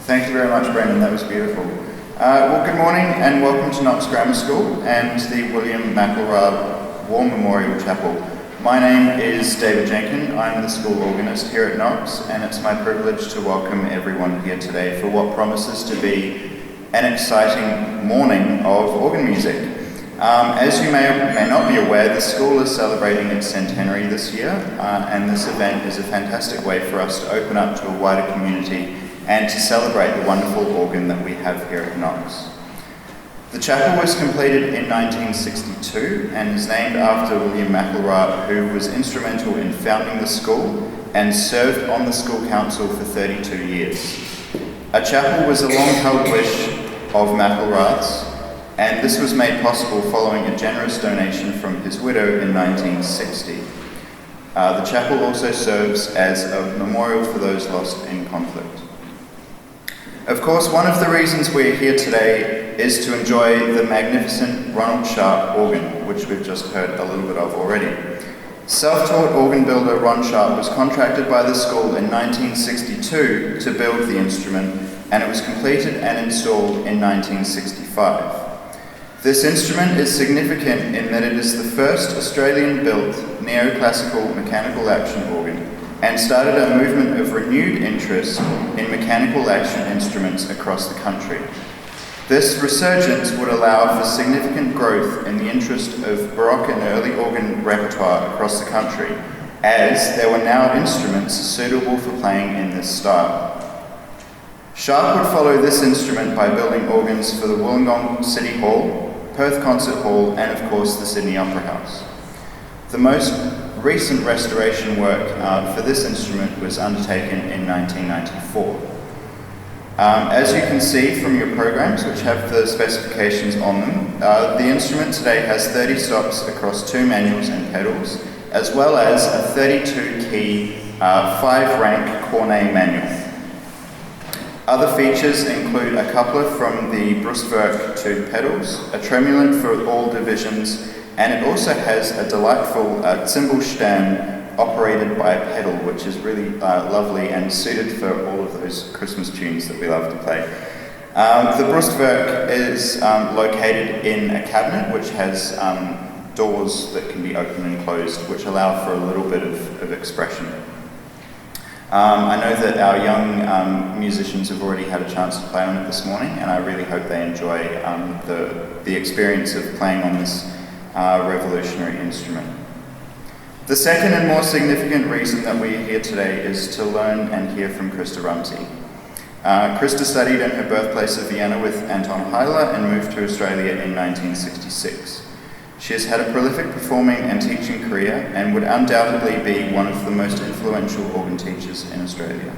Thank you very much, Brendan. That was beautiful. Well, good morning and welcome to Knox Grammar School and the William McElrath War Memorial Chapel. My name is David Jenkin. I'm the school organist here at Knox, and it's my privilege to welcome everyone here today for what promises to be an exciting morning of organ music. As you may or may not be aware, the school is celebrating its centenary this year, and this event is a fantastic way for us to open up to a wider community and to celebrate the wonderful organ that we have here at Knox. The chapel was completed in 1962 and is named after William McElrath, who was instrumental in founding the school and served on the school council for 32 years. A chapel was a long-held wish of McElrath's, and this was made possible following a generous donation from his widow in 1960. The chapel also serves as a memorial for those lost in conflict. Of course, one of the reasons we're here today is to enjoy the magnificent Ronald Sharp organ, which we've just heard a little bit of already. Self-taught organ builder Ron Sharp was contracted by the school in 1962 to build the instrument, and it was completed and installed in 1965. This instrument is significant in that it is the first Australian-built neoclassical mechanical action organ and started a movement of renewed interest in mechanical action instruments across the country. This resurgence would allow for significant growth in the interest of Baroque and early organ repertoire across the country, as there were now instruments suitable for playing in this style. Sharp would follow this instrument by building organs for the Wollongong City Hall, Perth Concert Hall, and of course the Sydney Opera House. The most recent restoration work for this instrument was undertaken in 1994. As you can see from your programs, which have the specifications on them, the instrument today has 30 stops across 2 manuals and pedals, as well as a 32-key 5-rank cornet manual. Other features include a coupler from the Brustwerk to pedals, a tremulant for all divisions, and it also has a delightful cymbal stand operated by a pedal, which is really lovely and suited for all of those Christmas tunes that we love to play. The Brustwerk is located in a cabinet which has doors that can be opened and closed, which allow for a little bit of expression. I know that our young musicians have already had a chance to play on it this morning, and I really hope they enjoy the experience of playing on this revolutionary instrument. The second and more significant reason that we are here today is to learn and hear from Christa Rumsey. Christa studied in her birthplace of Vienna with Anton Heiler and moved to Australia in 1966. She has had a prolific performing and teaching career and would undoubtedly be one of the most influential organ teachers in Australia.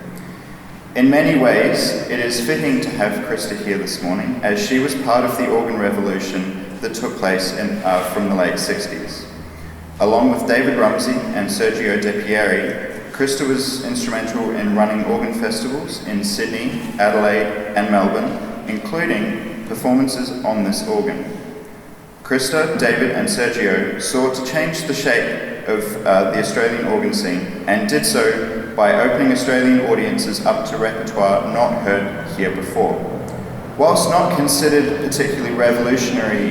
In many ways, it is fitting to have Christa here this morning, as she was part of the organ revolution that took place from the late 60s. Along with David Rumsey and Sergio De Pieri, Christa was instrumental in running organ festivals in Sydney, Adelaide and Melbourne, including performances on this organ. Christa, David and Sergio sought to change the shape of the Australian organ scene and did so by opening Australian audiences up to repertoire not heard here before. Whilst not considered particularly revolutionary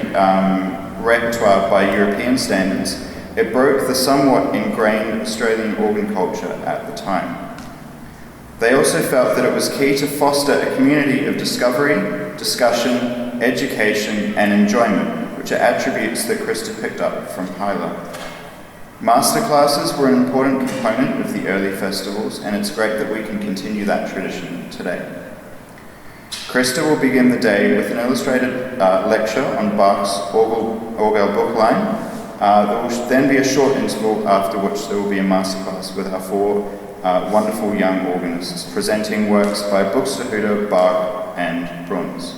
repertoire by European standards, it broke the somewhat ingrained Australian organ culture at the time. They also felt that it was key to foster a community of discovery, discussion, education and enjoyment, which are attributes that Christa picked up from Heiler. Masterclasses were an important component of the early festivals, and it's great that we can continue that tradition today. Christa will begin the day with an illustrated lecture on Bach's Orgelbuchlein. There will then be a short interval, after which there will be a masterclass with our 4 wonderful young organists presenting works by Buxtehude, Bach and Bruns.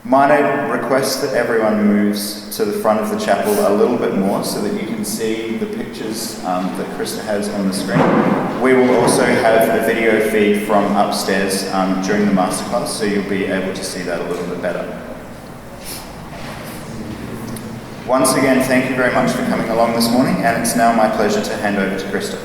Might I request that everyone moves to the front of the chapel a little bit more so that you can see the pictures that Christa has on the screen. We will also have a video feed from upstairs during the masterclass, so you'll be able to see that a little bit better. Once again, thank you very much for coming along this morning, and it's now my pleasure to hand over to Christa.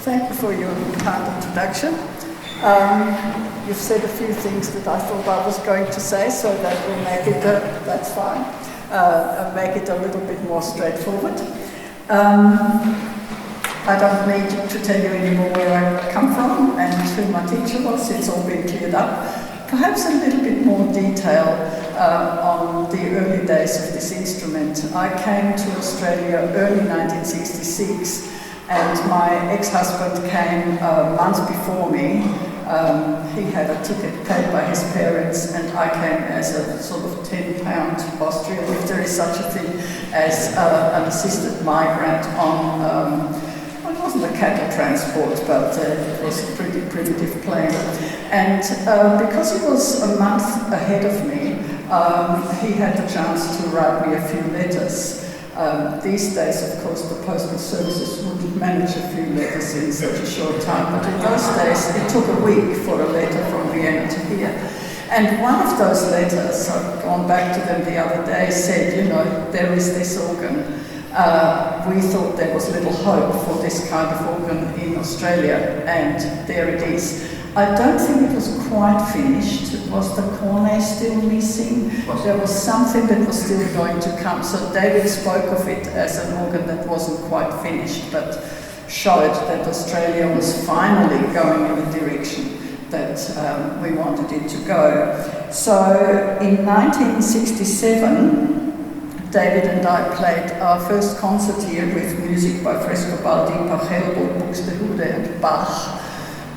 Thank you for your kind introduction. You've said a few things that I thought I was going to say, so that will make it, that's fine, make it a little bit more straightforward. I don't need to tell you anymore where I come from and who my teacher was. It's all been cleared up. Perhaps a little bit more detail on the early days of this instrument. I came to Australia early 1966, and my ex-husband came a month before me. He had a ticket paid by his parents, and I came as a sort of 10-pound Austrian, if there is such a thing, as an assisted migrant on, it wasn't a cattle transport, but it was a pretty primitive plane. And because he was a month ahead of me, he had the chance to write me a few letters. These days, of course, the postal services wouldn't manage a few letters in such a short time, but in those days it took a week for a letter from Vienna to here. And one of those letters, I've gone back to them the other day, said, you know, there is this organ. We thought there was little hope for this kind of organ in Australia, and there it is. I don't think it was quite finished. Was the cornet still missing? There was something that was still going to come. So David spoke of it as an organ that wasn't quite finished, but showed that Australia was finally going in the direction that we wanted it to go. So in 1967, David and I played our first concert here with music by Frescobaldi, Orgelbuchlein, and Bach.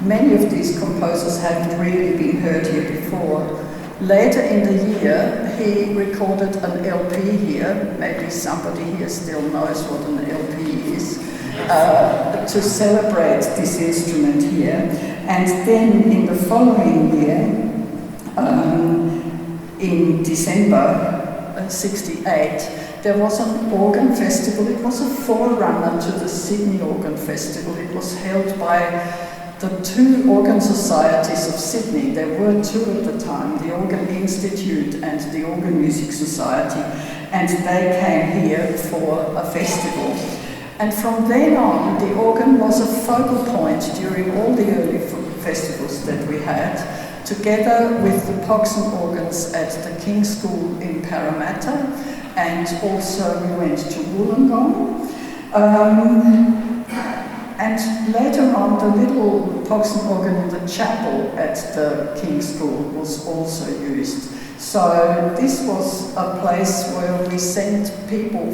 Many of these composers hadn't really been heard here before. Later in the year, he recorded an LP here. Maybe somebody here still knows what an LP is, to celebrate this instrument here. And then in the following year, in December '68, there was an organ festival. It was a forerunner to the Sydney Organ Festival. It was held by the two organ societies of Sydney. There were two at the time, the Organ Institute and the Organ Music Society, and they came here for a festival. And from then on, the organ was a focal point during all the early festivals that we had, together with the Poxon organs at the King's School in Parramatta, and also we went to Wollongong. And later on, the little Poxon organ in the chapel at the King's School was also used. So this was a place where we sent people,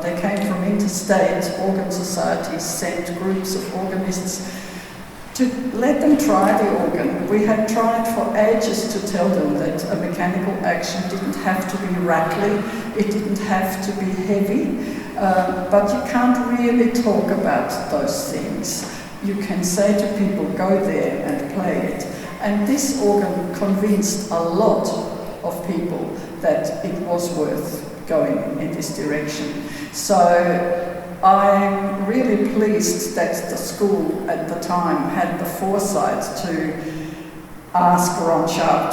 they came from interstate organ societies, sent groups of organists to let them try the organ. We had tried for ages to tell them that a mechanical action didn't have to be rattly, it didn't have to be heavy, but you can't really talk about those things. You can say to people, go there and play it. And this organ convinced a lot of people that it was worth going in this direction. So I'm really pleased that the school at the time had the foresight to ask Ron Sharp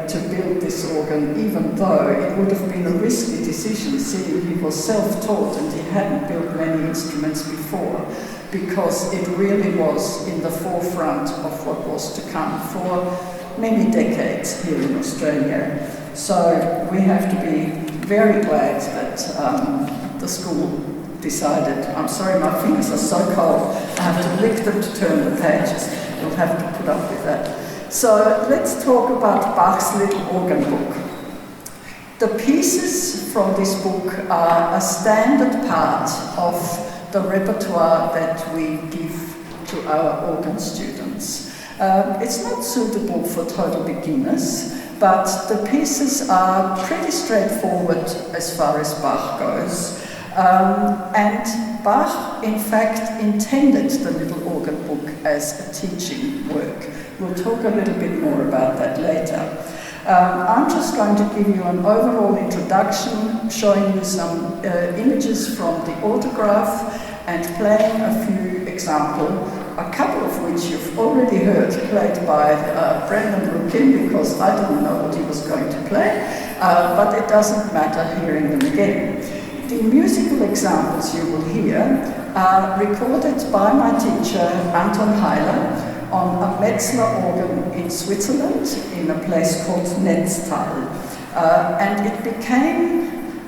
to build this organ, even though it would have been a risky decision, seeing he was self-taught and he hadn't built many instruments before, because it really was in the forefront of what was to come for many decades here in Australia. So we have to be very glad that the school decided. I'm sorry, my fingers are so cold, I have to lick them to turn the pages. You'll have to put up with that. So let's talk about Bach's little organ book. The pieces from this book are a standard part of the repertoire that we give to our organ students. It's not suitable for total beginners, but the pieces are pretty straightforward as far as Bach goes. And Bach, in fact, intended the little organ book as a teaching work. We'll talk a little bit more about that later. I'm just going to give you an overall introduction, showing you some images from the autograph and playing a few examples, a couple of which you've already heard played by Brendan Rukin, because I didn't know what he was going to play, but it doesn't matter hearing them again. The musical examples you will hear recorded by my teacher Anton Heiler on a Metzler organ in Switzerland in a place called Netztal. And it became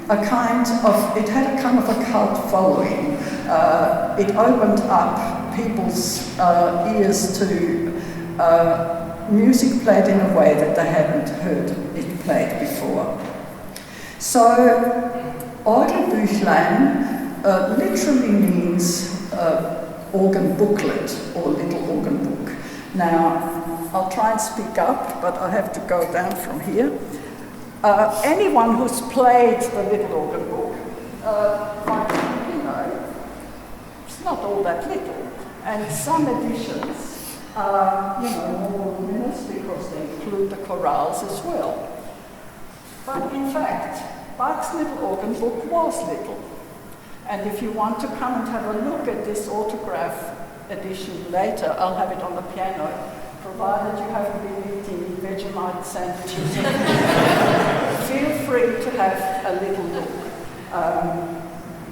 it had a kind of a cult following. It opened up people's ears to music played in a way that they hadn't heard it played before. So, Orgelbüchlein literally means organ booklet or little organ book. Now, I'll try and speak up, but I have to go down from here. Anyone who's played the little organ book might, it's not all that little. And some editions are, more voluminous because they include the chorales as well. But in fact, Bach's little organ book was little. And if you want to come and have a look at this autograph edition later, I'll have it on the piano, provided you haven't been eating Vegemite sandwiches. Feel free to have a little look.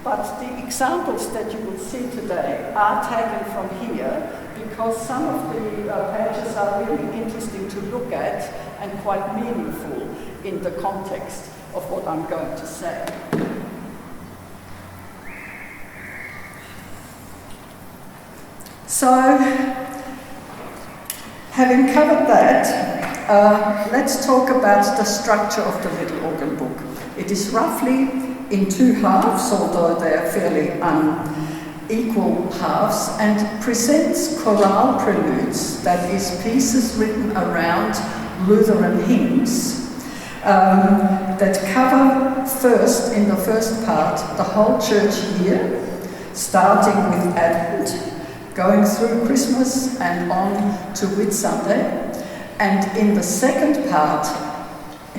But the examples that you will see today are taken from here because some of the pages are really interesting to look at and quite meaningful in the context of what I'm going to say. So, having covered that, let's talk about the structure of the little organ book. It is roughly in two halves, although they are fairly unequal halves, and presents chorale preludes, that is, pieces written around Lutheran hymns that cover first, in the first part, the whole church year, starting with Advent, going through Christmas and on to Whitsunday, and in the second part,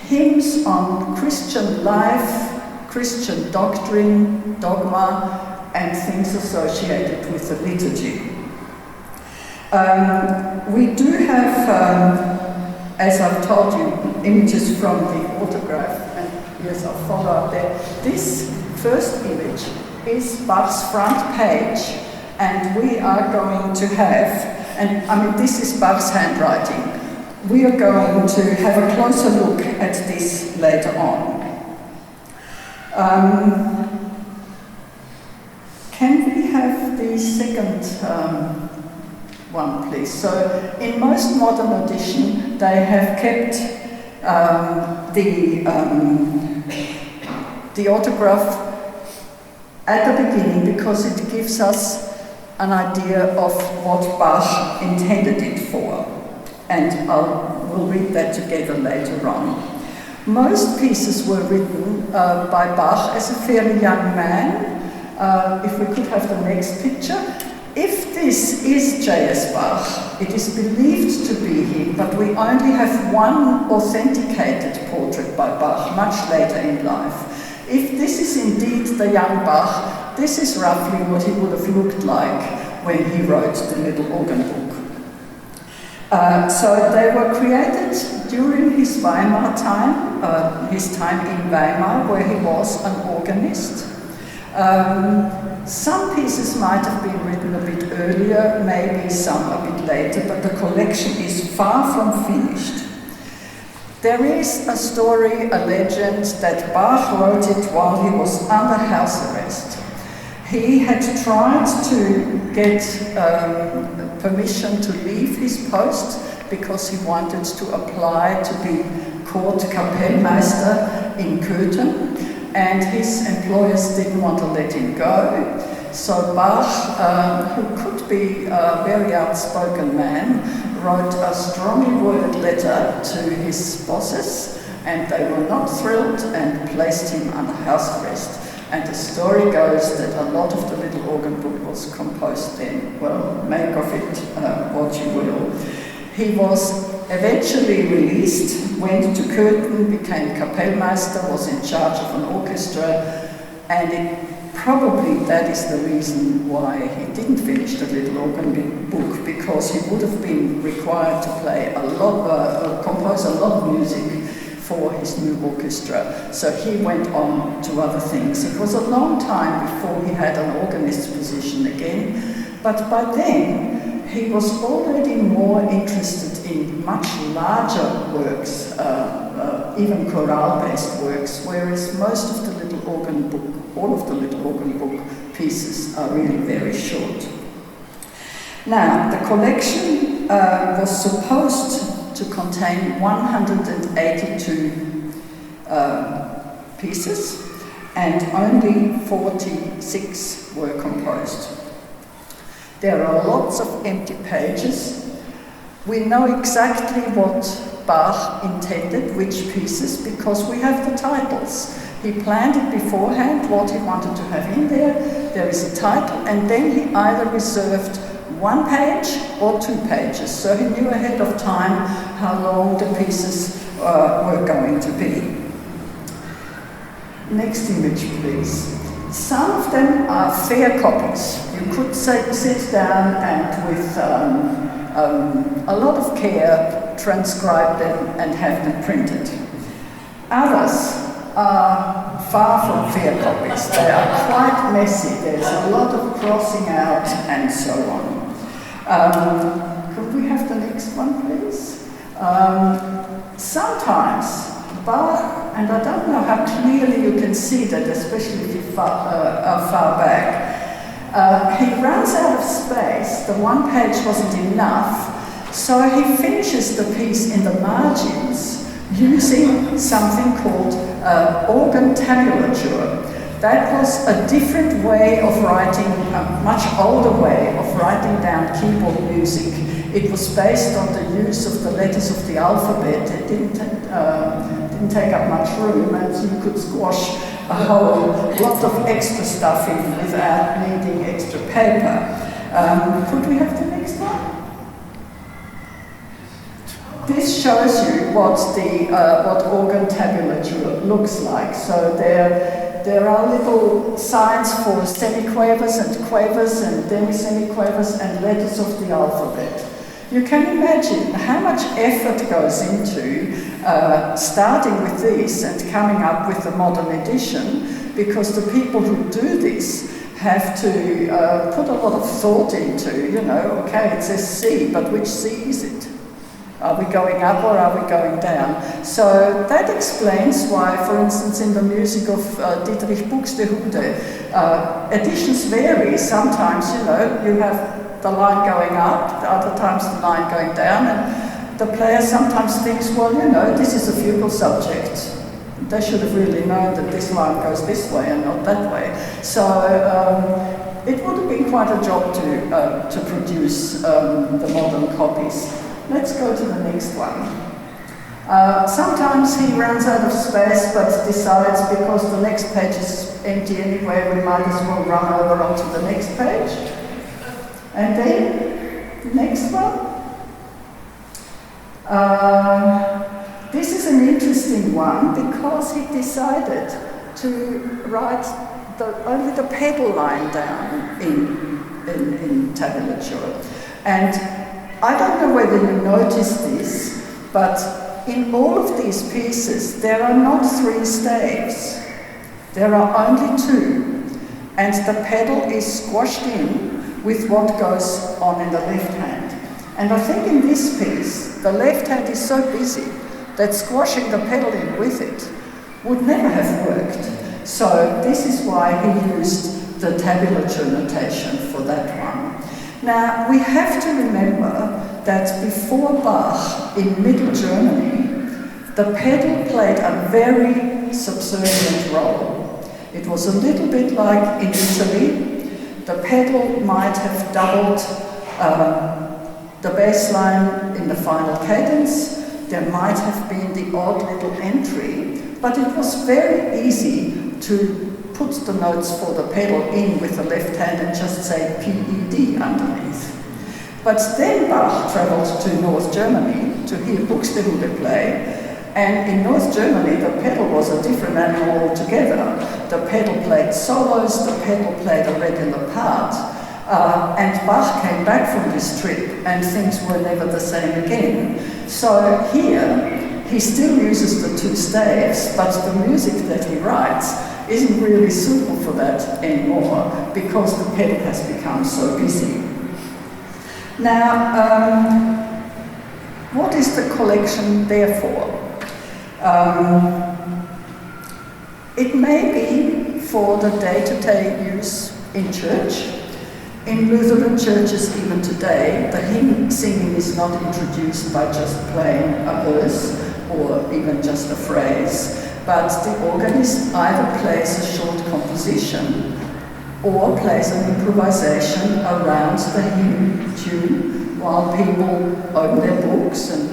hymns on Christian life, Christian doctrine, dogma, and things associated with the liturgy. We do have, as I've told you, images from the autograph, and yes, I'll follow up there. This first image is Bach's front page, and we are going to have, this is Bach's handwriting. We are going to have a closer look at this later on. Can we have the second one, please? So, in most modern editions, they have kept the autograph at the beginning because it gives us an idea of what Bach intended it for. And we'll read that together later on. Most pieces were written by Bach as a fairly young man. If we could have the next picture. If this is J.S. Bach, it is believed to be him, but we only have one authenticated portrait by Bach much later in life. If this is indeed the young Bach, this is roughly what he would have looked like when he wrote the little organ book. So they were created during his Weimar time, his time in Weimar, where he was an organist. Some pieces might have been written a bit earlier, maybe some a bit later, but the collection is far from finished. There is a story, a legend, that Bach wrote it while he was under house arrest. He had tried to get permission to leave his post because he wanted to apply to be court Kapellmeister in Köthen, and his employers didn't want to let him go. So Bach, who could be a very outspoken man, wrote a strongly worded letter to his bosses, and they were not thrilled and placed him under house arrest. And the story goes that a lot of the little organ book was composed then. Well, make of it what you will. He was eventually released, went to Köthen, became Kapellmeister, was in charge of an orchestra, and probably that is the reason why he didn't finish the little organ book, because he would have been required to play compose a lot of music for his new orchestra, so he went on to other things. It was a long time before he had an organist's position again, but by then he was already more interested in much larger works, even chorale-based works, whereas most of the little organ book, all of the little organ book pieces are really very short. Now, the collection was supposed to contain 182 pieces, and only 46 were composed. There are lots of empty pages. We know exactly what Bach intended, which pieces, because we have the titles. He planned it beforehand, what he wanted to have in there. There is a title, and then he either reserved 1 page or 2 pages, so he knew ahead of time how long the pieces were going to be. Next image, please. Some of them are fair copies. You could sit down and with a lot of care transcribe them and have them printed. Others are far from fair copies. They are quite messy. There's a lot of crossing out and so on. Could we have the next one, please? Sometimes Bach, and I don't know how clearly you can see that, especially if you're far back, he runs out of space. The 1 page wasn't enough, so he finishes the piece in the margins using something called organ tabulature. That was a different way of writing, a much older way of writing down keyboard music. It was based on the use of the letters of the alphabet. It didn't take up much room, and you could squash a whole lot of extra stuff in without needing extra paper. Could we have the next one? This shows you what organ tabulature looks like. So there are little signs for semiquavers and quavers and demi-semiquavers and letters of the alphabet. You can imagine how much effort goes into starting with these and coming up with the modern edition, because the people who do this have to put a lot of thought into, okay, it says C, but which C is it? Are we going up or are we going down? So that explains why, for instance, in the music of Dietrich Buxtehude, editions vary. Sometimes, you have the line going up, other times the line going down, and the player sometimes thinks, well, this is a fugal subject. They should have really known that this line goes this way and not that way. So it would have been quite a job to produce the modern copies. Let's go to the next one. Sometimes he runs out of space, but decides, because the next page is empty anyway, we might as well run over onto the next page. And then, next one. This is an interesting one, because he decided to write only the pedal line down in tabulature. And I don't know whether you noticed this, but in all of these pieces, there are not 3 staves. There are only 2. And the pedal is squashed in with what goes on in the left hand. And I think in this piece, the left hand is so busy that squashing the pedal in with it would never have worked. So this is why he used the tabulature notation for that one. Now, we have to remember that before Bach, in Middle Germany, the pedal played a very subservient role. It was a little bit like in Italy. The pedal might have doubled the bass line in the final cadence. There might have been the odd little entry, but it was very easy to put the notes for the pedal in with the left hand and just say PED underneath. But then Bach travelled to North Germany to hear Buxtehude play, and in North Germany the pedal was a different animal altogether. The pedal played solos, the pedal played a regular part, and Bach came back from this trip and things were never the same again. So here he still uses the two staves, but the music that he writes isn't really suitable for that anymore because the pedal has become so busy. Now, what is the collection there for? It may be for the day-to-day use in church. In Lutheran churches even today, the hymn singing is not introduced by just playing a verse or even just a phrase, but the organist either plays a short composition or plays an improvisation around the hymn tune while people open their books and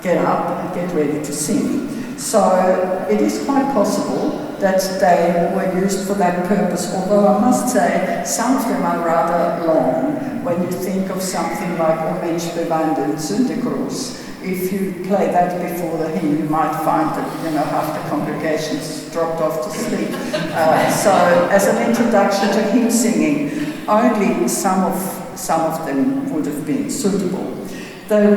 get up and get ready to sing. So it is quite possible that they were used for that purpose, although I must say some of them are rather long. When you think of something like O Mensch bewandelt Sündegrus, if you play that before the hymn, you might find that half the congregation's dropped off to sleep. So as an introduction to hymn singing, only some of them would have been suitable. The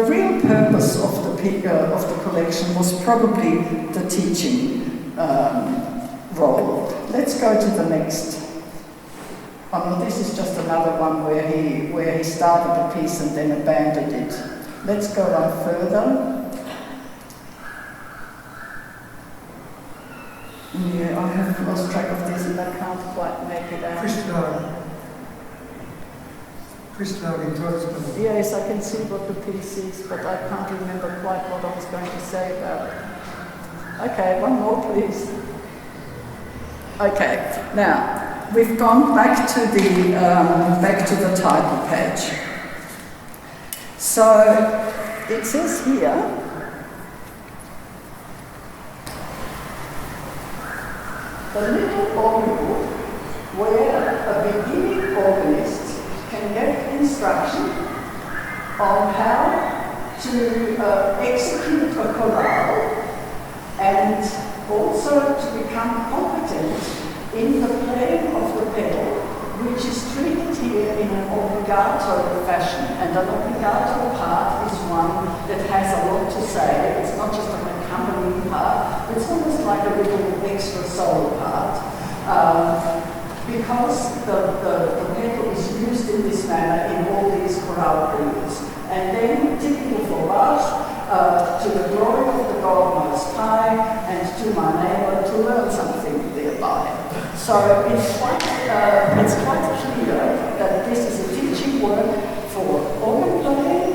real purpose of the collection was probably the teaching role. Let's go to the next. Oh no, this is just another one where he started a piece and then abandoned it. Let's go on further. Yeah, I have lost track of this and I can't quite make it out. Christa Rumsey. Yes, I can see what the piece is, but I can't remember quite what I was going to say about it. Okay, one more please. Okay, now we've gone back to the title page. So it says here, the little organ book where a beginning organist can get instruction on how to execute a chorale and also to become competent in the playing of the pedal, which is treated here in an obbligato fashion. And an obbligato part is one that has a lot to say. It's not just an accompanying part, it's almost like a little extra solo part. Because the pedal is used in this manner in all these chorale preludes. And then, typical for Bach, to the glory of the God Most High, and to my neighbour, to learn something thereby. So it's quite clear that this is a teaching work for organ playing,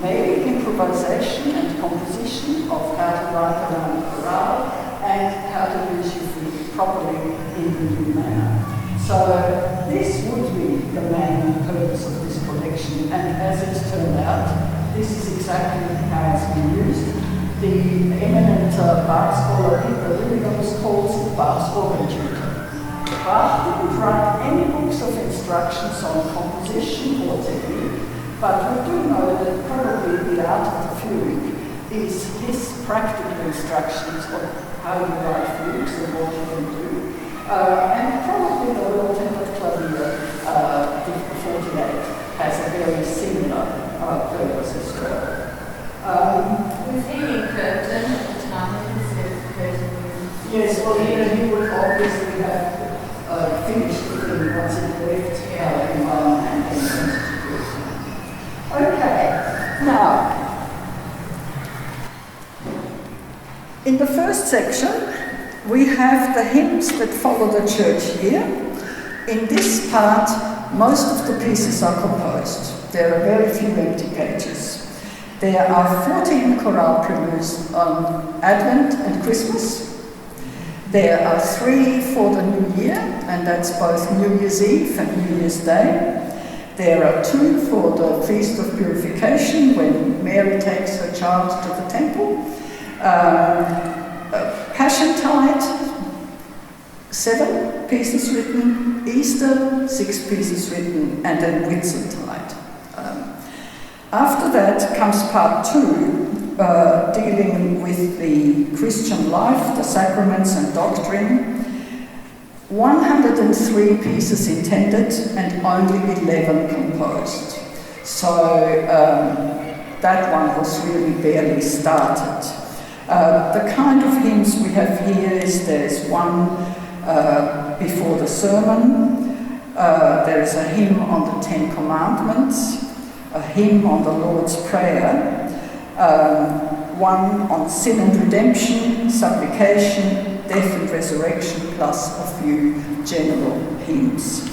maybe improvisation and composition of how to write around the chorale, and how to use your feet properly in the new manner. So this would be the main purpose of this collection, and as it's turned out, this is exactly how it's been used. The eminent Bach scholar Peter Williams calls it Bach's organ tutor. Bach didn't write any books of instructions on composition or technique, but we do know that probably the art of the fugue is his practical instructions on how you write fugues and what you can do. And probably the well-tempered clavier, the 48, has a very similar purpose as well. Was he in Curtin at the time instead of Curtin? Yes, well, he would obviously have finished the thing once it left in one and then sent it to Curtin. Okay, now, in the first section, we have the hymns that follow the church year. In this part, most of the pieces are composed. There are very few empty pages. There are 14 chorale preludes on Advent and Christmas. There are 3 for the New Year, and that's both New Year's Eve and New Year's Day. There are 2 for the Feast of Purification, when Mary takes her child to the temple. Passiontide, 7 pieces written, Easter, 6 pieces written, and then Whitsuntide. After that comes part 2, dealing with the Christian life, the sacraments and doctrine. 103 pieces intended and only 11 composed. So that one was really barely started. The kind of hymns we have here is there's one before the sermon, there is a hymn on the Ten Commandments, a hymn on the Lord's Prayer, one on sin and redemption, supplication, death and resurrection, plus a few general hymns.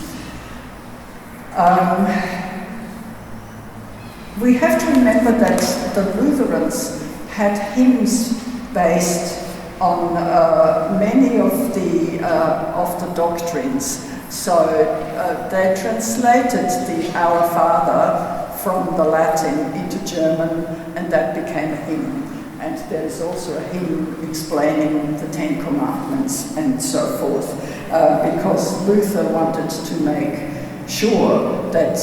We have to remember that the Lutherans had hymns based on many of the doctrines. So they translated the Our Father from the Latin into German, and that became a hymn. And there's also a hymn explaining the Ten Commandments and so forth, because Luther wanted to make sure that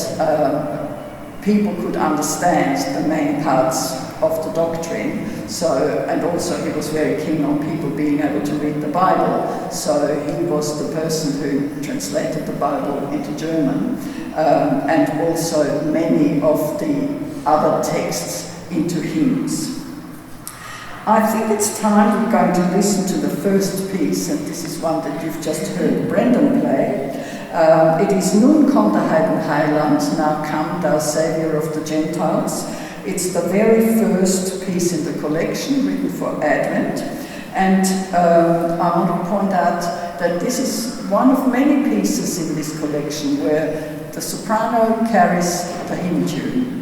people could understand the main parts of the doctrine. So, and also he was very keen on people being able to read the Bible. So he was the person who translated the Bible into German, and also many of the other texts into hymns. I think it's time we're going to listen to the first piece, and this is one that you've just heard Brendan play. It is Nun komm der Heiden Heiland, Now Come Thou Saviour of the Gentiles. It's the very first piece in the collection, written for Advent. And I want to point out that this is one of many pieces in this collection where the soprano carries the hymn tune.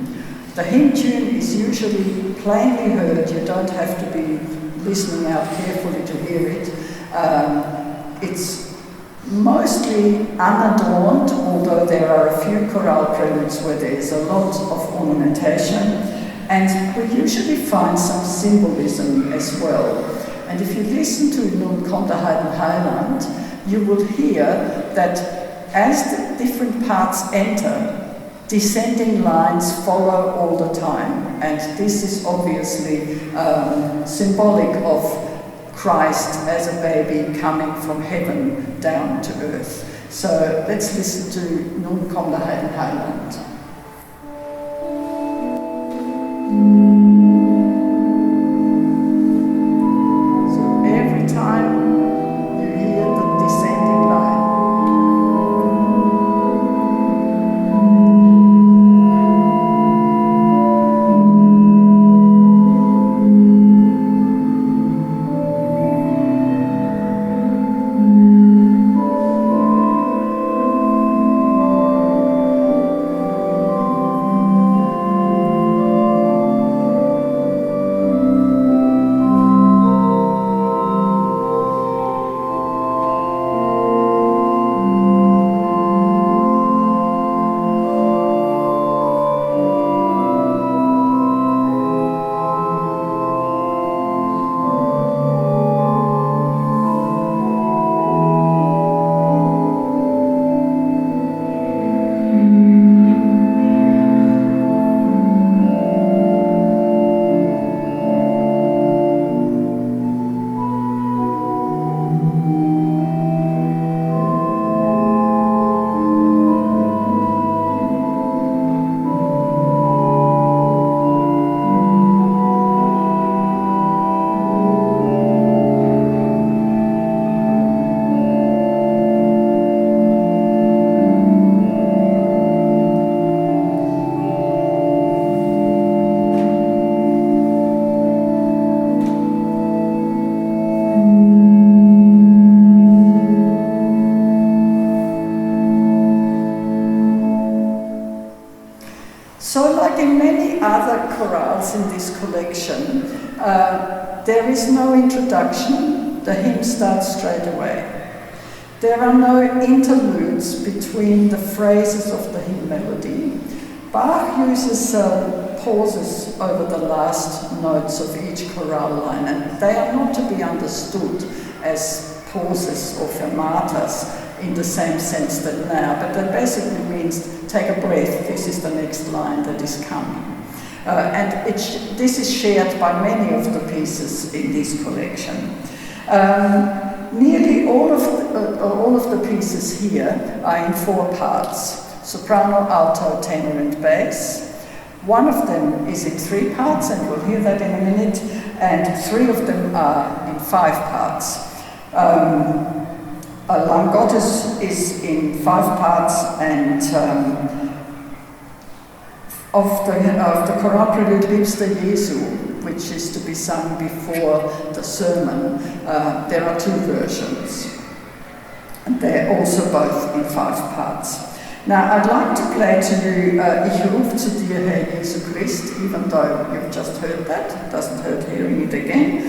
The hymn tune is usually plainly heard. You don't have to be listening out carefully to hear it. It's mostly unadorned, although there are a few chorale preludes where there's a lot of ornamentation, and we usually find some symbolism as well. And if you listen to Nun komm der Heiden Heiland, you will hear that as the different parts enter, descending lines follow all the time, and this is obviously symbolic of Christ as a baby coming from heaven down to earth. So let's listen to Nun komm der Heiden Heiland. So every time you hear the descending line. So, like in many other chorales in this collection, there is no introduction. The hymn starts straight away. There are no interludes between the phrases of the hymn melody. Bach uses pauses over the last notes of each chorale line, and they are not to be understood as pauses or fermatas in the same sense that now, but that basically means take a breath, this is the next line that is coming. And this is shared by many of the pieces in this collection. Nearly all of the pieces here are in four parts: soprano, alto, tenor and bass. One of them is in 3 parts, and we'll hear that in a minute, and 3 of them are in 5 parts. Langottes is in 5 parts, and of the choral prelude Liebster Jesu, which is to be sung before the sermon, there are 2 versions. And they're also both in 5 parts. Now, I'd like to play to you Ich ruf zu dir, Herr Jesu Christ, even though you've just heard that. It doesn't hurt hearing it again.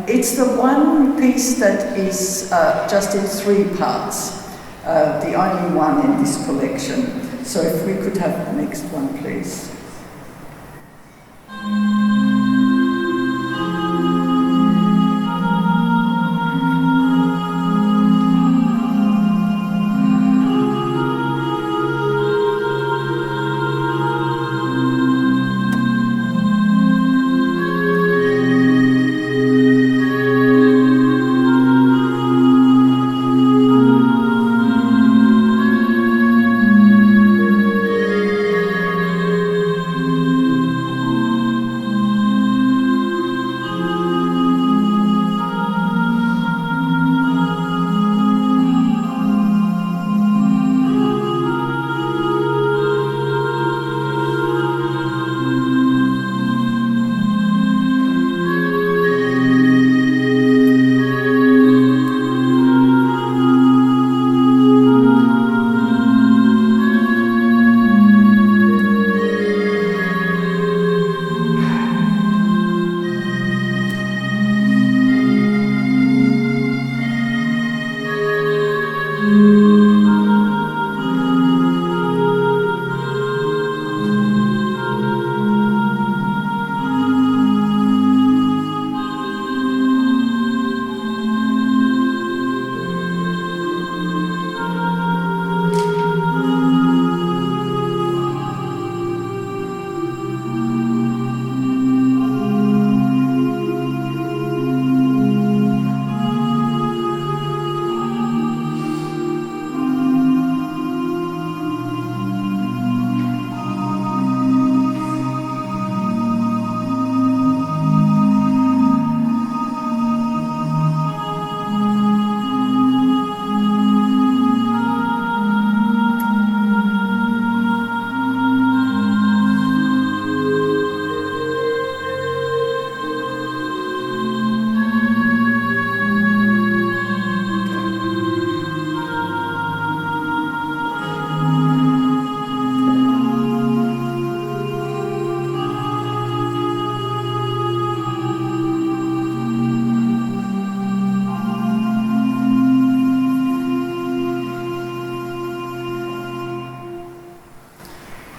It's the one piece that is just in 3 parts, the only one in this collection. So if we could have the next one, please.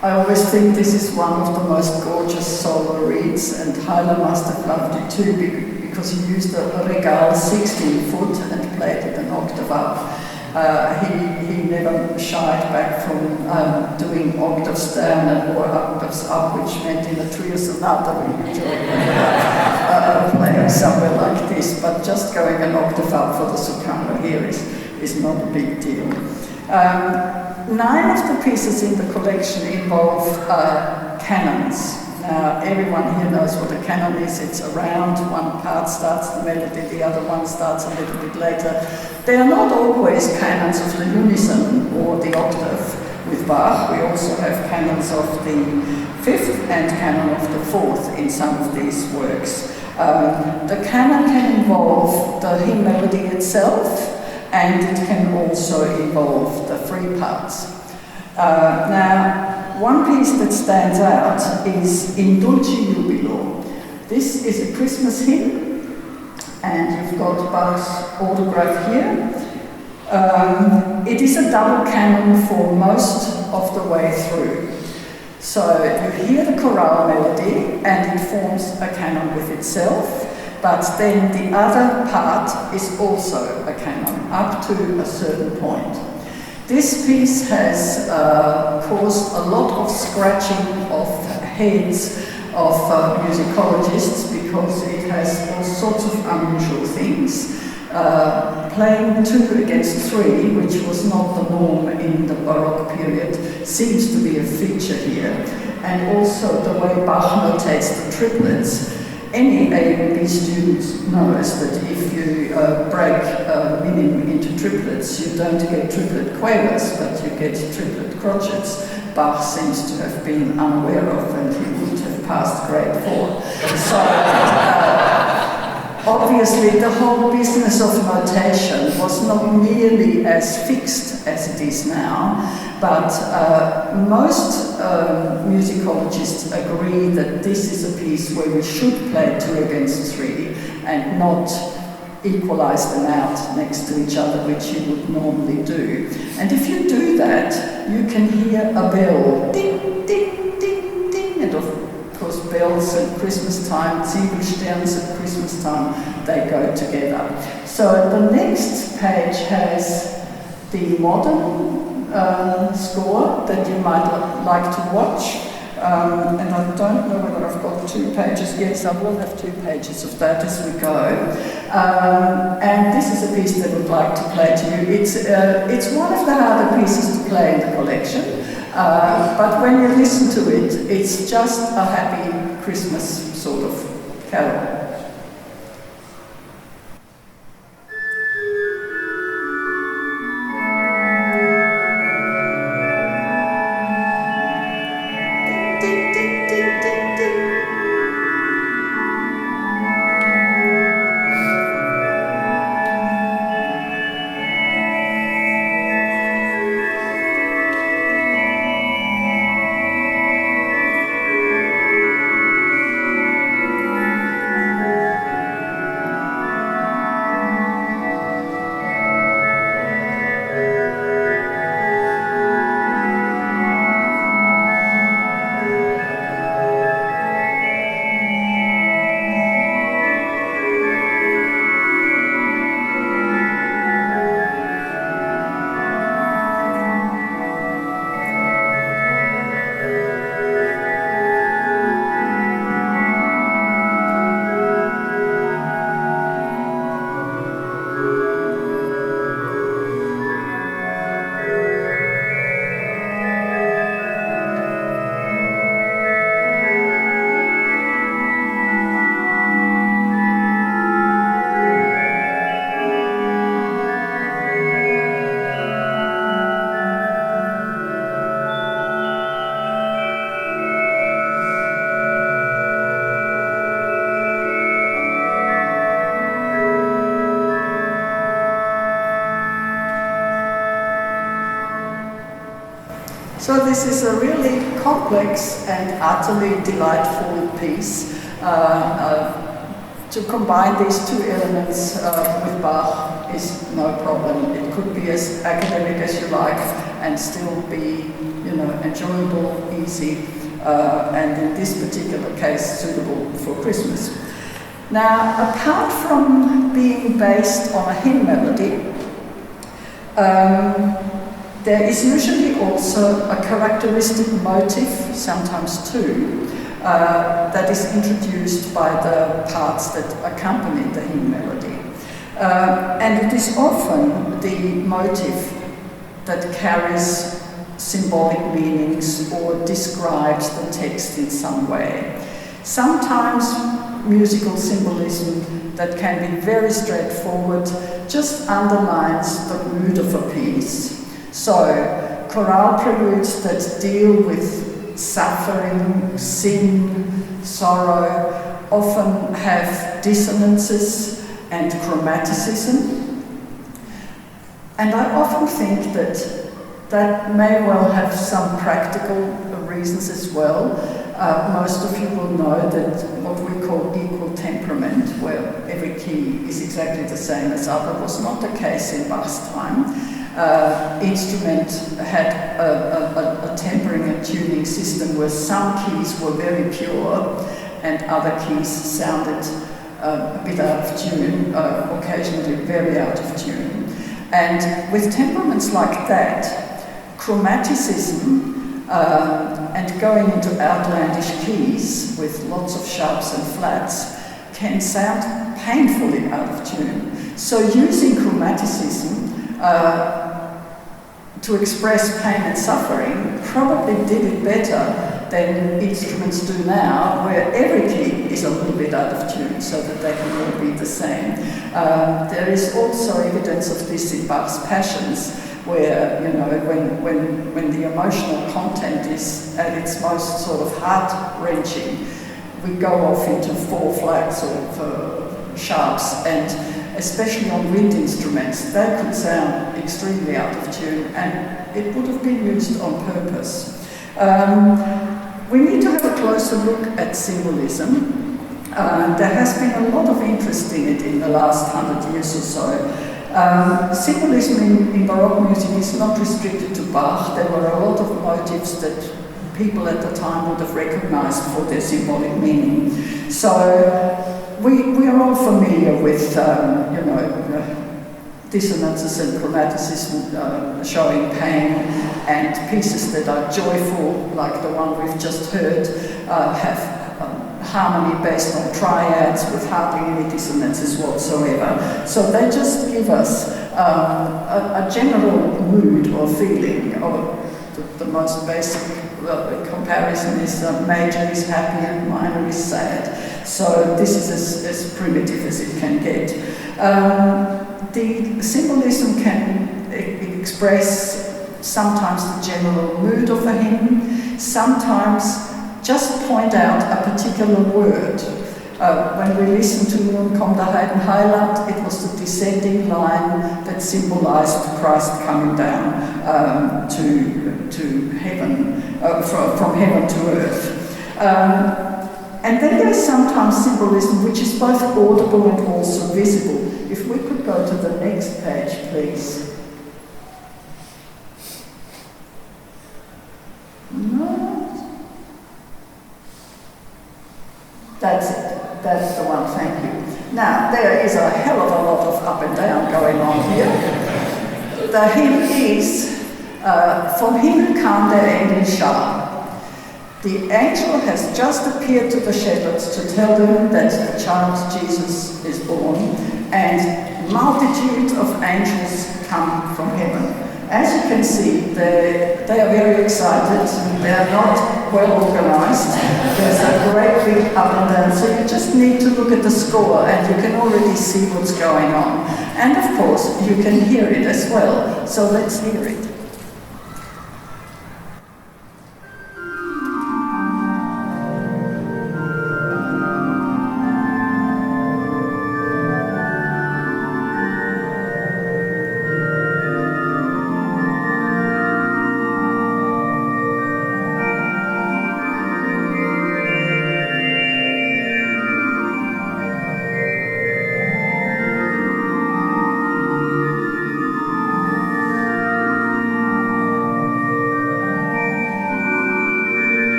I always think this is one of the most gorgeous solo reeds, and Hyla must have loved it too, because he used a Regal 16-foot and played it an octave up. He never shied back from doing octaves down or octaves up, which meant in a trio sonata we usually playing somewhere like this, but just going an octave up for the soprano here is not a big deal. 9 of the pieces in the collection involve canons. Now, everyone here knows what a canon is. It's a round, one part starts the melody, the other one starts a little bit later. They are not always canons of the unison or the octave with Bach. We also have canons of the 5th and canon of the 4th in some of these works. The canon can involve the hymn melody itself, and it can also involve the 3 parts. Now, one piece that stands out is In Dulci Jubilo. This is a Christmas hymn, and you've got Bach's autograph here. It is a double canon for most of the way through. So you hear the chorale melody, and it forms a canon with itself. But then the other part is also a canon, up to a certain point. This piece has caused a lot of scratching of heads of musicologists, because it has all sorts of unusual things. playing 2 against 3, which was not the norm in the Baroque period, seems to be a feature here. And also the way Bach notates the triplets. Any A&B student knows that if you break minim into triplets, you don't get triplet quavers, but you get triplet crotchets. Bach seems to have been unaware of, and he would have passed grade 4. So, obviously, the whole business of notation was not nearly as fixed as it is now, but most musicologists agree that this is a piece where we should play 2 against 3 and not equalize them out next to each other, which you would normally do. And if you do that, you can hear a bell, ding, ding, ding, ding, and of course bells at Christmas time, Zwiebelsterns at Christmas time, they go together. So the next page has the modern score that you might like to watch. And I don't know whether I've got 2 pages. Yes, I will have 2 pages of that as we go. And this is a piece that I would like to play to you. It's one of the harder pieces to play in the collection, but when you listen to it, it's just a happy Christmas sort of carol. So this is a really complex and utterly delightful piece. To combine these 2 elements with Bach is no problem. It could be as academic as you like and still be, enjoyable, easy, and in this particular case, suitable for Christmas. Now, apart from being based on a hymn melody, there is usually also a characteristic motif, sometimes 2, that is introduced by the parts that accompany the hymn melody. And it is often the motif that carries symbolic meanings or describes the text in some way. Sometimes musical symbolism that can be very straightforward just underlines the mood of a piece. So, chorale preludes that deal with suffering, sin, sorrow often have dissonances and chromaticism. And I often think that may well have some practical reasons as well. Most of you will know that what we call equal temperament, where every key is exactly the same as other, was not the case in Bach's time. Instrument had a tempering and tuning system where some keys were very pure and other keys sounded a bit out of tune, occasionally very out of tune. And with temperaments like that, chromaticism and going into outlandish keys with lots of sharps and flats can sound painfully out of tune. So using chromaticism to express pain and suffering probably did it better than instruments do now, where every key is a little bit out of tune so that they can all be the same. There is also evidence of this in Bach's Passions, where, you know, when the emotional content is at its most sort of heart-wrenching, we go off into four flats of sharps, and especially on wind instruments, they could sound extremely out of tune, and it would have been used on purpose. We need to have a closer look at symbolism. There has been a lot of interest in it in the last 100 years or so. Symbolism in Baroque music is not restricted to Bach. There were a lot of motifs that people at the time would have recognized for their symbolic meaning. So we are all familiar with, you know, dissonances and chromaticism showing pain, and pieces that are joyful, like the one we've just heard, have harmony based on triads with hardly any dissonances whatsoever. So they just give us a general mood or feeling. Or the most basic comparison is major is happy and minor is sad. So this is as primitive as it can get. The symbolism can express sometimes the general mood of a hymn, sometimes just point out a particular word. When we listened to Nun kommt der Heiden Heiland, it was the descending line that symbolized Christ coming down to heaven, from heaven to earth. And then there's sometimes symbolism which is both audible and also visible. If we could go to the next page, please. No. That's it. That's the one, thank you. Now, there is a hell of a lot of up and down going on here. The hymn is, Vom Himmel kam der Engel Schar. The angel has just appeared to the shepherds to tell them that the child Jesus is born, and multitudes of angels come from heaven. As you can see, they are very excited. They are not well organized. There's a great big up and down. So you just need to look at the score and you can already see what's going on. And of course, you can hear it as well. So let's hear it.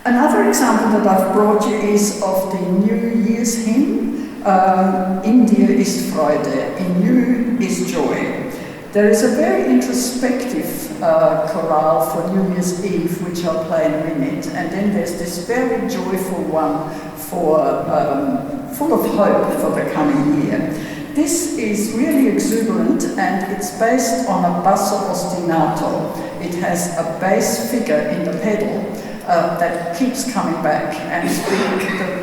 Another example that I've brought you is of the New Year's hymn, In dir ist Freude, in you is joy. There is a very introspective chorale for New Year's Eve, which I'll play in a minute, and then there's this very joyful one for full of hope for the coming year. This is really exuberant, and it's based on a basso ostinato. It has a bass figure in the pedal that keeps coming back, and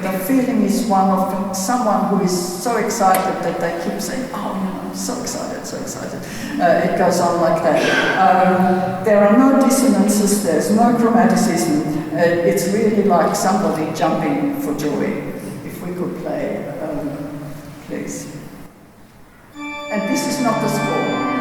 the feeling is one of someone who is so excited that they keep saying, oh, you know, I'm so excited, so excited. It goes on like that. There are no dissonances, there's no chromaticism. It's really like somebody jumping for joy. If we could play, please. And this is not the score.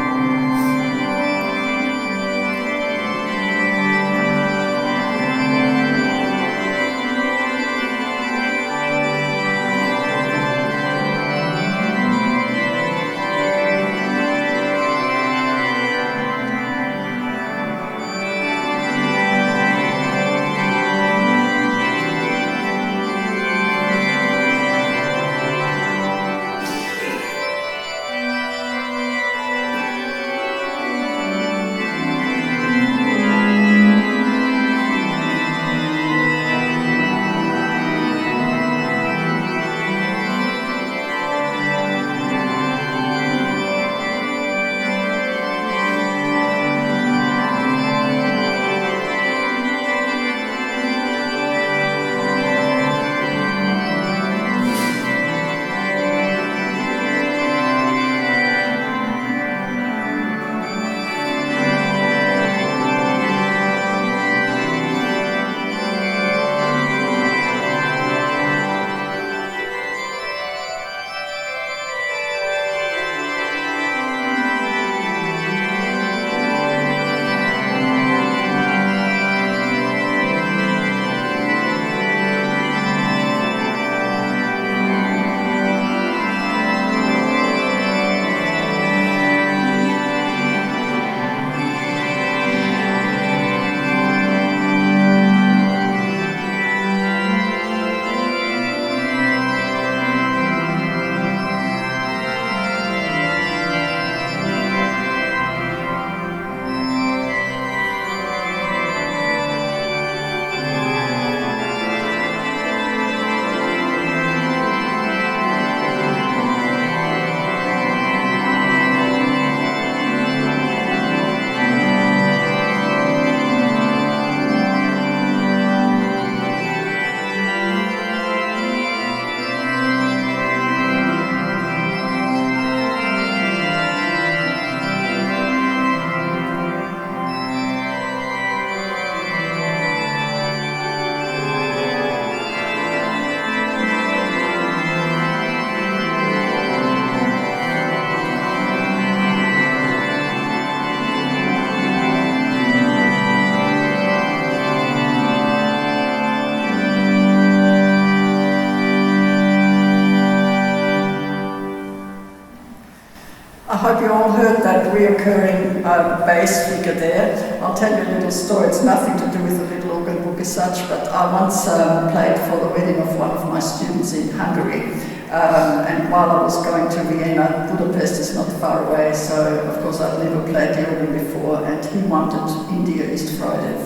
hope you all heard that reoccurring bass figure there. I'll tell you a little story. It's nothing to do with the little organ book as such, but I once played for the wedding of one of my students in Hungary. And while I was going to Vienna, Budapest is not far away, so of course I'd never played the organ before, and he wanted India East Friday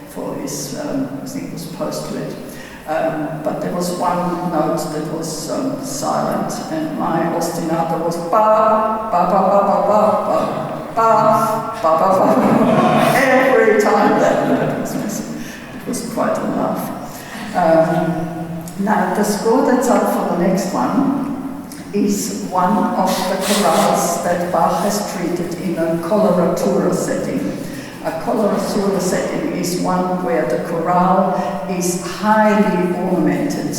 for his, I think it was postlude. But there was one note that was silent, and my ostinato was ba, ba, ba, ba, ba, ba, ba, ba, ba, ba, ba. Every time that note was missing. It was quite a laugh. Now, the score that's up for the next one is one of the chorales that Bach has treated in a coloratura setting. A coloratura setting is one where the chorale is highly ornamented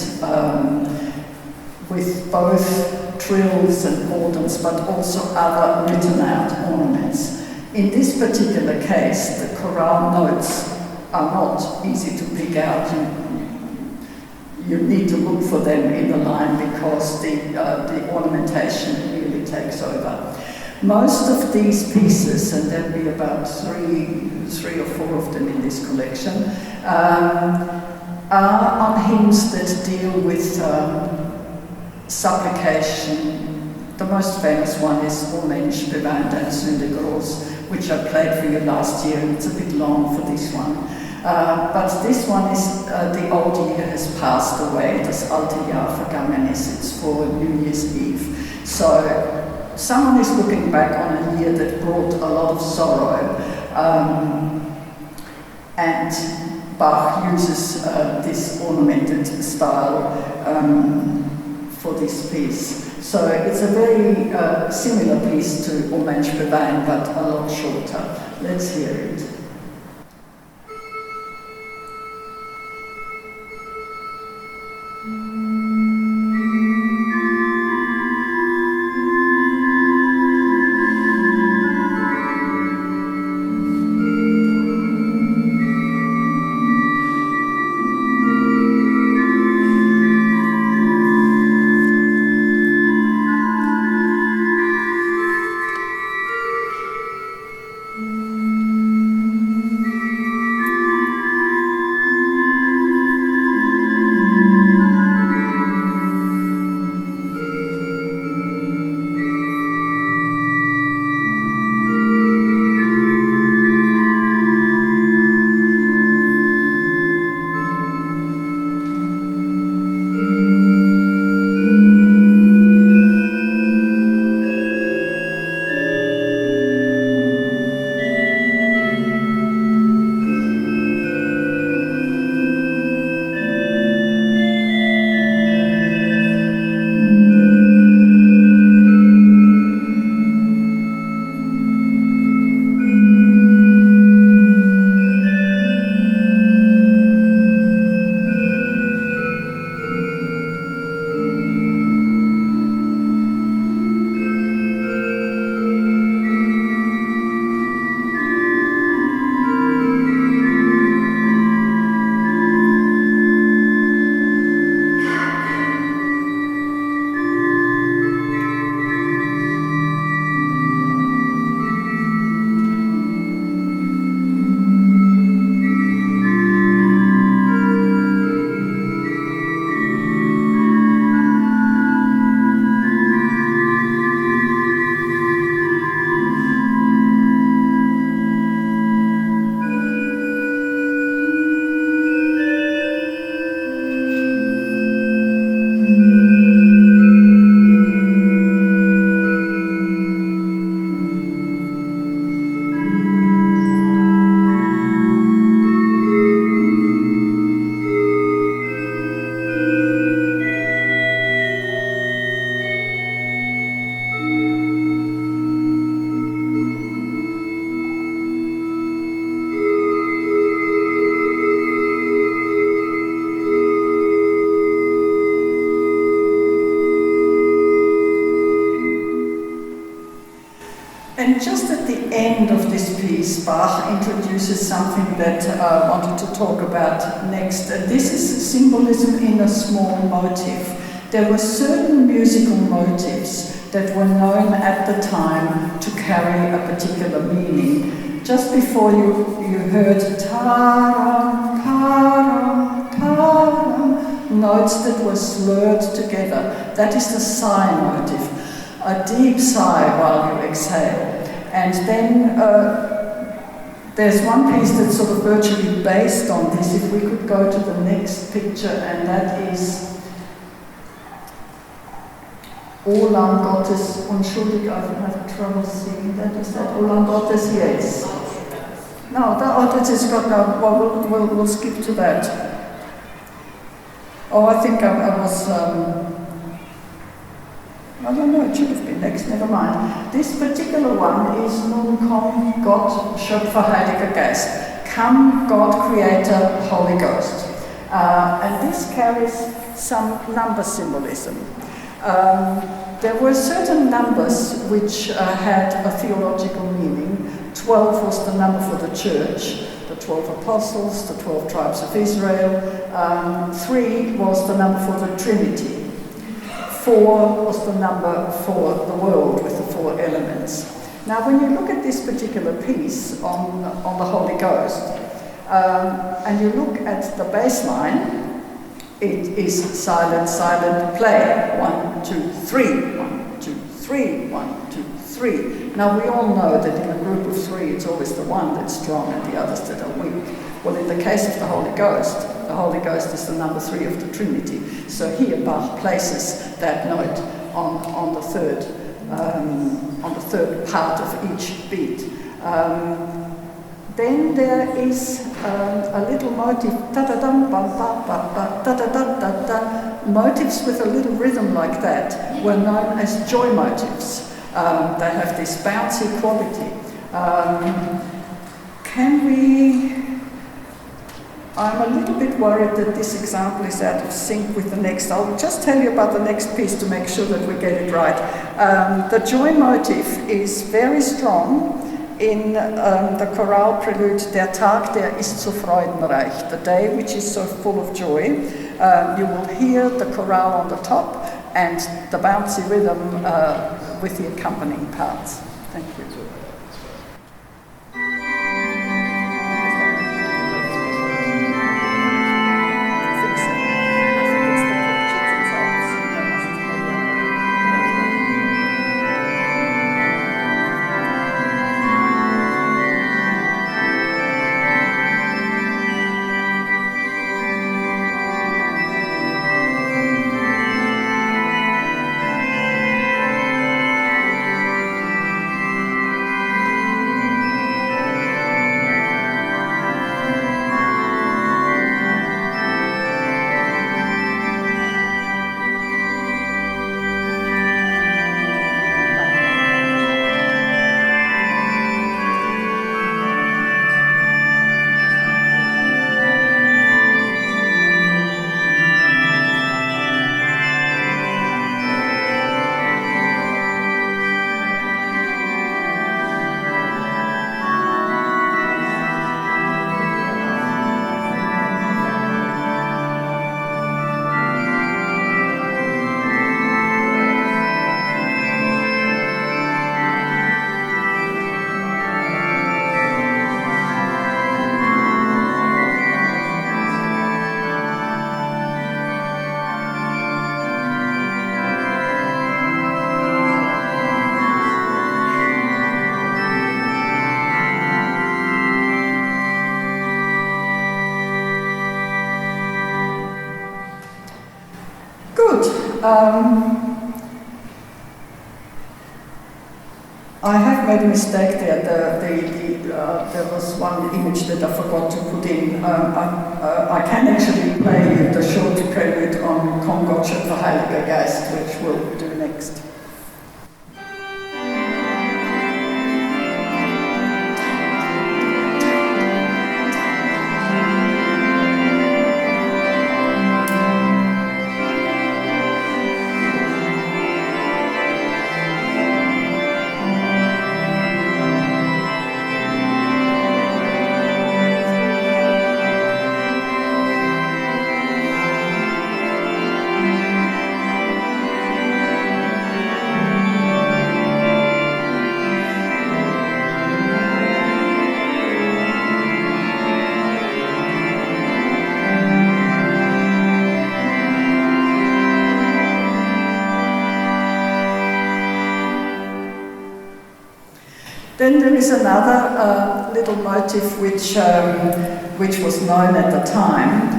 with both trills and ordons, but also other written out ornaments. In this particular case, the chorale notes are not easy to pick out. You need to look for them in the line because the ornamentation really takes over. Most of these pieces, and there'll be about three or four of them in this collection, are on hymns that deal with supplication. The most famous one is O Mensch, bewein deine Sünde groß, which I played for you last year, and it's a bit long for this one. But this one is, the old year has passed away, das alte Jahr vergangen ist, it's for New Year's Eve. So someone is looking back on a year that brought a lot of sorrow, and Bach uses this ornamented style for this piece. So it's a very similar piece to O Mensch bewein, but a lot shorter. Let's hear it. And just at the end of this piece, Bach introduces something that I wanted to talk about next. And this is symbolism in a small motif. There were certain musical motifs that were known at the time to carry a particular meaning. Just before you heard taram, taram, taram, notes that were slurred together. That is the sigh motive, a deep sigh while you exhale. And then there's one piece that's sort of virtually based on this. If we could go to the next picture, and that is O lang Gottes, entschuldige, I have trouble seeing that. Is that O lang Gottes? Yes. No, that is got no. Well, we'll skip to that. Oh, I think I was. I don't know. It should have been next. Never mind. This particular one is Nun komm Gott, Schöpfer, Heiliger Geist. Come, God, Creator, Holy Ghost. And this carries some number symbolism. There were certain numbers which had a theological meaning. 12 was the number for the church, the 12 apostles, the 12 tribes of Israel. 3 was the number for the Trinity. 4 was the number for the world with the 4 elements. Now, when you look at this particular piece on the Holy Ghost, and you look at the bass line, it is silent, silent, play. 1, 2, 3, 1, 2, 3, 1, 2, 3. Now, we all know that in a group of 3, it's always the one that's strong and the others that are weak. Well, in the case of the Holy Ghost is the number 3 of the Trinity. So here Bach places that note on the third part of each beat. Then there is a little motive, ta-da-dum, ba-ba-ba-ba, ta-da-da-da-da. Motives with a little rhythm like that were known as joy motives. They have this bouncy quality. I'm a little bit worried that this example is out of sync with the next. I'll just tell you about the next piece to make sure that we get it right. The joy motive is very strong in the chorale prelude, Der Tag, der ist so freudenreich, the day which is so full of joy. You will hear the chorale on the top and the bouncy rhythm with the accompanying parts. Thank you. I have made a mistake there. There was one image that I forgot to put in. I can actually play you the short prelude on Komm Gott, Schöpfer, Heiliger Geist, which we'll do next. Then there is another little motif which was known at the time,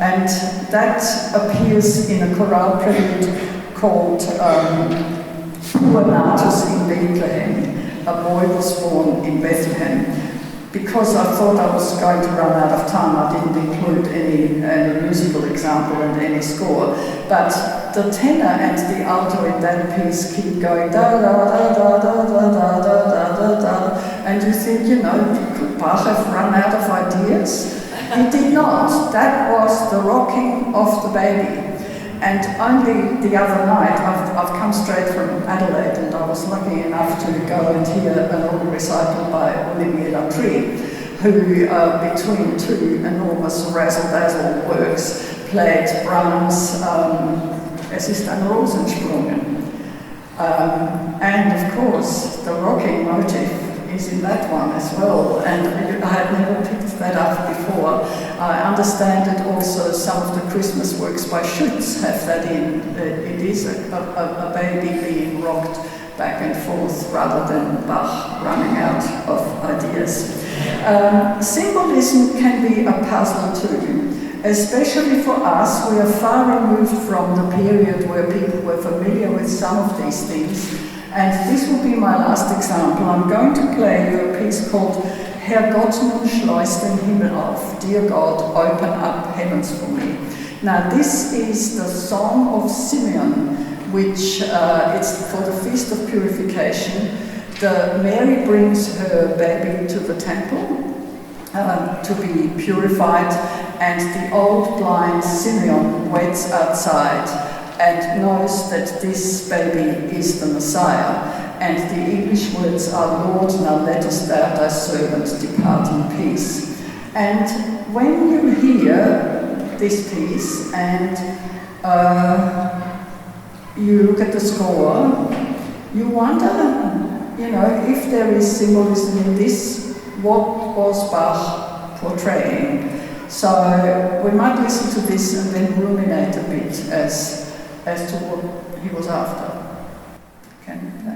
and that appears in a chorale prelude called Natus in Bethlehem. A boy was born in Bethlehem. Because I thought I was going to run out of time, I didn't include any musical example and any score. But the tenor and the alto in that piece keep going da da da da da da da da da da, and you think, could Bach have run out of ideas? He did not. That was the rocking of the baby. And only the other night, I've come straight from Adelaide, and I was lucky enough to go and hear an organ recital by Olivier Latry, who, between two enormous razzle-dazzle works, played Brahms' Es ist ein Rosensprung. And of course, the rocking motif is in that one as well, and I had never picked that up before. I understand that also some of the Christmas works by Schütz have that in. It is a baby being rocked back and forth rather than Bach running out of ideas. Symbolism can be a puzzle too. Especially for us, we are far removed from the period where people were familiar with some of these things. And this will be my last example. I'm going to play you a piece called Herr Gott, nun schleus den Himmel auf. Dear God, open up heavens for me. Now this is the Song of Simeon, which it's for the Feast of Purification. Mary brings her baby to the temple to be purified, and the old blind Simeon waits outside and knows that this baby is the Messiah. And the English words are, Lord, now lettest thou thy servant depart in peace. And when you hear this piece and you look at the score, you wonder, if there is symbolism in this, what was Bach portraying? So we might listen to this and then ruminate a bit as to what he was after. Can you play?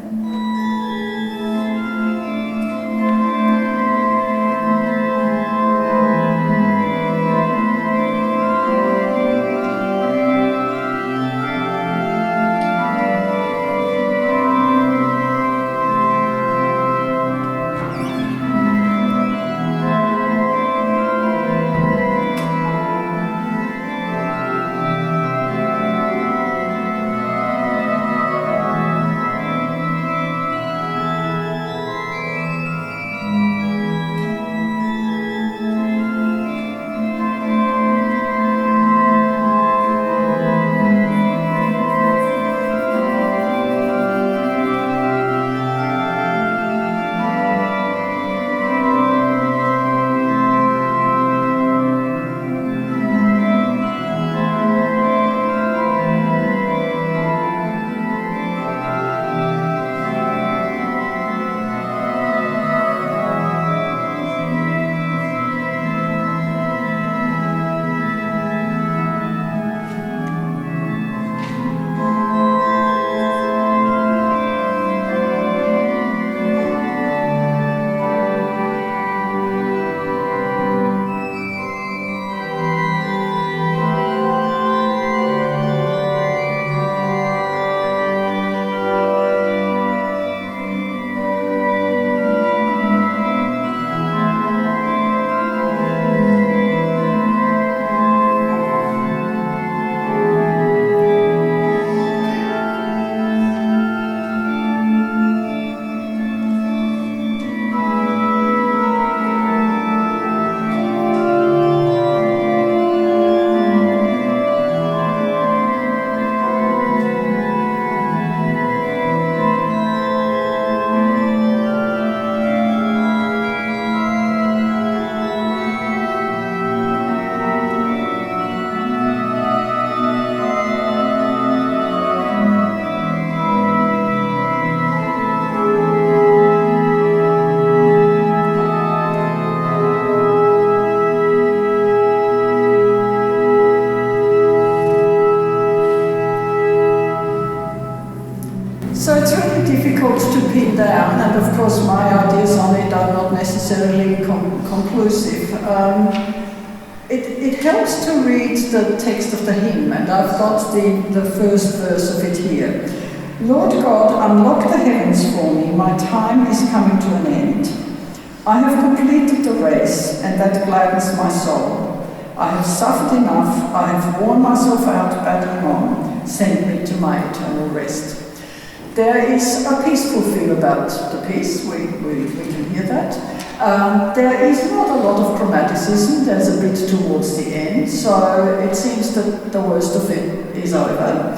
and of course my ideas on it are not necessarily conclusive. It helps to read the text of the hymn, and I've got the first verse of it here. Lord God, unlock the heavens for me, my time is coming to an end. I have completed the race, and that gladdens my soul. I have suffered enough, I have worn myself out battling on. Send me to my eternal rest. There is a peaceful feel about the piece, we can hear that. There is not a lot of chromaticism, there's a bit towards the end, so it seems that the worst of it is over.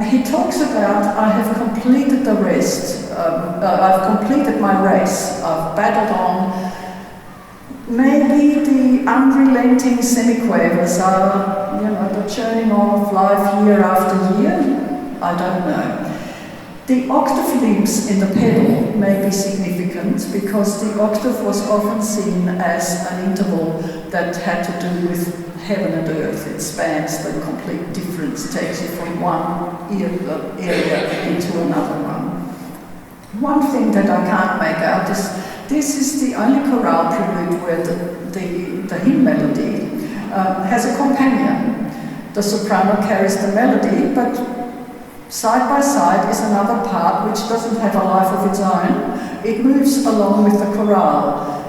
He talks about, I have completed the rest, I've completed my race, I've battled on. Maybe the unrelenting semiquavers are, the churning on of life year after year. I don't know. The octave leaps in the pedal may be significant because the octave was often seen as an interval that had to do with heaven and earth. It spans the complete difference, takes you from one area into another one. One thing that I can't make out is this is the only chorale prelude where the hymn melody has a companion. The soprano carries the melody, but side by side is another part which doesn't have a life of its own. It moves along with the chorale.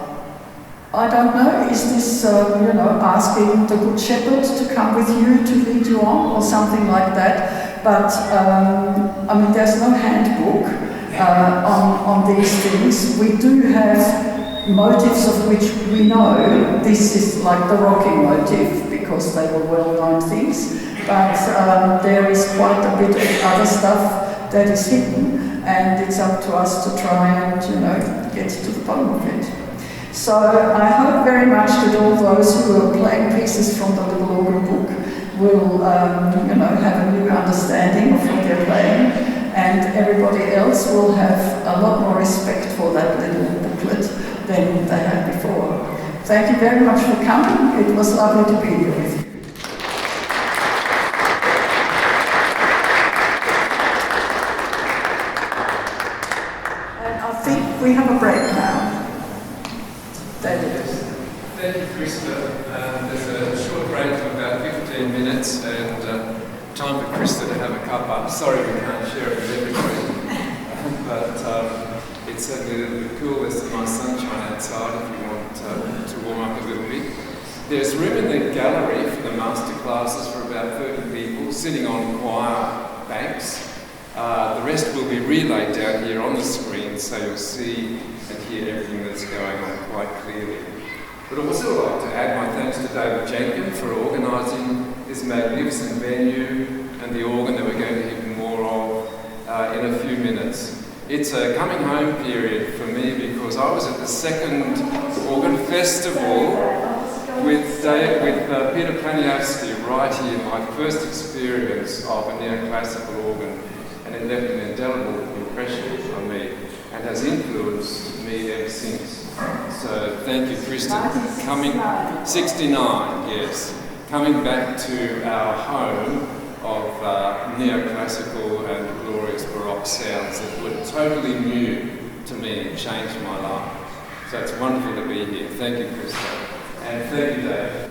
I don't know, is this, asking the Good Shepherd to come with you to lead you on or something like that? But, there's no handbook on these things. We do have motives of which we know this is like the rocking motif because they were well-known things. But there is quite a bit of other stuff that is hidden, and it's up to us to try and, get to the bottom of it. So I hope very much that all those who are playing pieces from the little organ book will, have a new understanding of what they're playing, and everybody else will have a lot more respect for that little booklet than they had before. Thank you very much for coming. It was lovely to be here with you. We have a break now. David. Thank you, Christa. There's a short break of about 15 minutes and time for Christa to have a cuppa. Sorry we can't share it with everybody. But it's certainly a little bit cool. There's some nice sunshine outside if you want to warm up a little bit. There's room in the gallery for the master classes for about 30 people sitting on choir banks. The rest will be relayed down here on the screen, so you'll see and hear everything that's going on quite clearly. But I'd also like to add my thanks to David Jenkins for organising this magnificent venue and the organ that we're going to hear more of in a few minutes. It's a coming home period for me because I was at the second organ festival with Peter Planiowski right here, my first experience of a neoclassical organ. And it left an indelible impression on me and has influenced me ever since. So thank you, Christa. 69, yes. Coming back to our home of neoclassical and glorious Baroque sounds that were totally new to me and changed my life. So it's wonderful to be here. Thank you, Christa. And thank you, Dave.